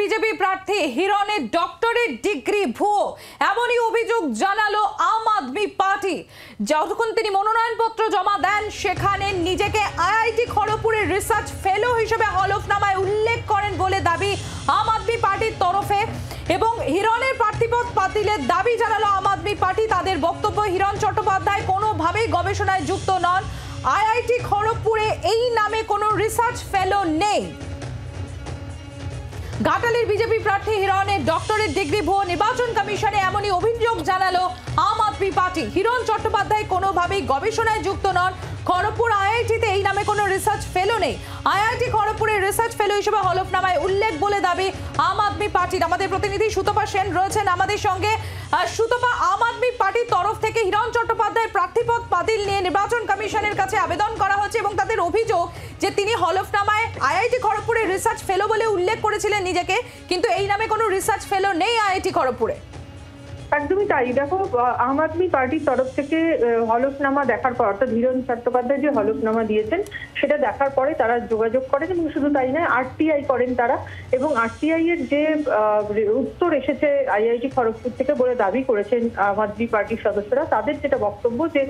BJP প্রার্থী হিরণের doctorate degree ভুয়ো, এমনই অভিযোগ জানালো আম আদমি পার্টি। যখন তিনি মনোনয়নপত্র জমা দেন সেখানে নিজেকে আইআইটি খড়গপুরের রিসার্চ ফেলো হিসেবে হলফনামায় উল্লেখ করেন বলে দাবি আম আদমি পার্টির তরফে। এবং হিরণের প্রার্থীপদ বাতিলের দাবি জানালো আম আদমি পার্টি। তাদের বক্তব্য, হিরণ চট্টোপাধ্যায় কোনোভাবেই গবেষণায় যুক্ত নন। আইআইটি খড়গপুরে এই নামে কোনো রিসার্চ ফেলো নেই। ঘাটালের বিজেপি প্রার্থী হিরণের ডক্টরেট ডিগ্রি ভুয়ো, নির্বাচন কমিশনে এমনই অভিযোগ জানালো আম আদমি পার্টি। হিরণ চট্টোপাধ্যায় কোনোভাবেই গবেষণায় যুক্ত নন। খড়গপুর আইআইটিতে এই নামে কোনো রিসার্চ ফেলো নেই। আইআইটি খড়গপুরের রিসার্চ ফেলো হিসেবে হলফনামায় উল্লেখ বলে দাবি আম আদমি পার্টির। আমাদের প্রতিনিধি সুতপা সেন রয়েছেন আমাদের সঙ্গে। সুতপা, আম আদমি পার্টির তরফ থেকে হিরণ চট্টোপাধ্যায়ের প্রার্থীপদ বাতিল নিয়ে নির্বাচন কমিশনের কাছে আবেদন করা হচ্ছে এবং তাদের অভিযোগ যে তিনি হলফনামায় আইআইটি খড়গপুরের রিসার্চ ফেলো বলে উল্লেখ করেছিলেন নিজেকে, কিন্তু এই নামে কোনো রিসার্চ ফেলো নেই আইআইটি খড়গপুরে। একদমই তাই। দেখো, আম আদমি পার্টির তরফ থেকে হলফনামা দেখার পর, অর্থাৎ হিরণ চট্টোপাধ্যায় যে হলফনামা দিয়েছেন সেটা দেখার পরে তারা যোগাযোগ করেন এবং শুধু তাই নয়, আরটিআই করেন তারা। এবং আরটিআই এর যে উত্তর এসেছে আইআইটি খড়গপুর থেকে বলে দাবি করেছেন আম আদমি পার্টির সদস্যরা, তাদের যেটা বক্তব্য যে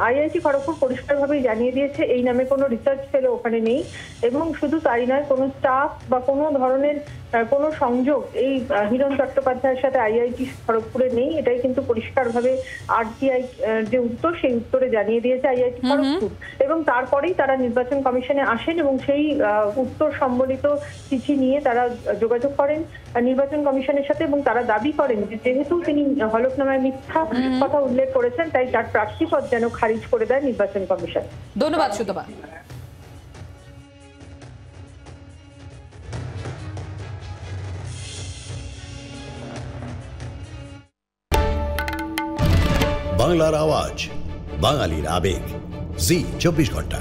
আইআইটি খড়গপুর পরিষ্কারভাবেই জানিয়ে দিয়েছে এই নামে কোনো রিসার্চ ফেলো ওখানে নেই। এবং শুধু তাই নয়, কোনো স্টাফ বা কোনো ধরনের কোনো সংযোগ এই হিরণ চট্টোপাধ্যায়ের সাথে আইআইটি খড়গপুরে নেই, এটাই কিন্তু পরিষ্কারভাবে আরটিআই যে উত্তর, সেই উত্তরে জানিয়ে দিয়েছে আইআইটি খড়গপুর। এবং তারপরেই তারা নির্বাচন কমিশনে আসেন এবং সেই উত্তর সম্বলিত চিঠি নিয়ে তারা যোগাযোগ করেন নির্বাচন কমিশনের সাথে এবং তারা দাবি করেন যে যেহেতু তিনি হলফনামায় মিথ্যা কথা উল্লেখ করেছেন, তাই তার প্রার্থীপদ যেন খারিজ করে দেয় নির্বাচন কমিশন। ধন্যবাদ সুতপা। বাংলার আওয়াজ, বাঙালির আবেগ, জি 24 ঘন্টা।